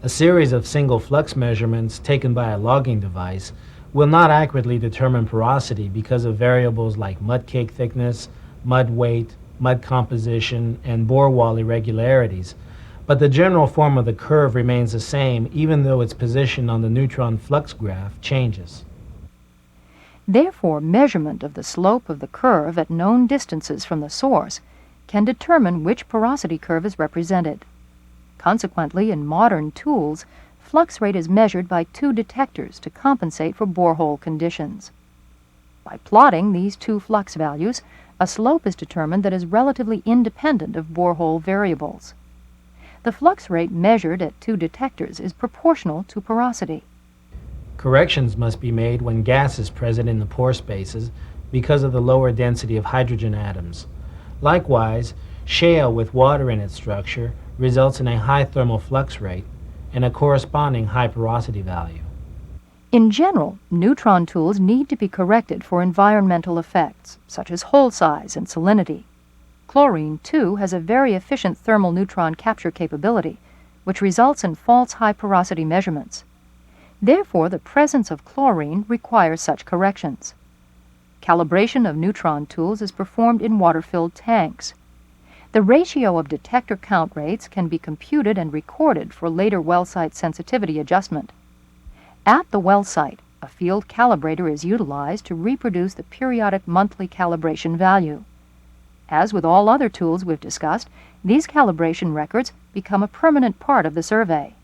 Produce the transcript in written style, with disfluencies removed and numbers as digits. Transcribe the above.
A series of single flux measurements taken by a logging device will not accurately determine porosity because of variables like mud cake thickness, mud weight, mud composition, and bore wall irregularities, but the general form of the curve remains the same even though its position on the neutron flux graph changes. Therefore, measurement of the slope of the curve at known distances from the source can determine which porosity curve is represented. Consequently, in modern tools, flux rate is measured by two detectors to compensate for borehole conditions. By plotting these two flux values, a slope is determined that is relatively independent of borehole variables. The flux rate measured at two detectors is proportional to porosity. Corrections must be made when gas is present in the pore spaces because of the lower density of hydrogen atoms. Likewise, shale with water in its structure results in a high thermal flux rate and a corresponding high porosity value. In general, neutron tools need to be corrected for environmental effects, such as hole size and salinity. Chlorine, too, has a very efficient thermal neutron capture capability, which results in false high porosity measurements. Therefore, the presence of chlorine requires such corrections. Calibration of neutron tools is performed in water-filled tanks. The ratio of detector count rates can be computed and recorded for later well site sensitivity adjustment. At the well site, a field calibrator is utilized to reproduce the periodic monthly calibration value. As with all other tools we've discussed, these calibration records become a permanent part of the survey.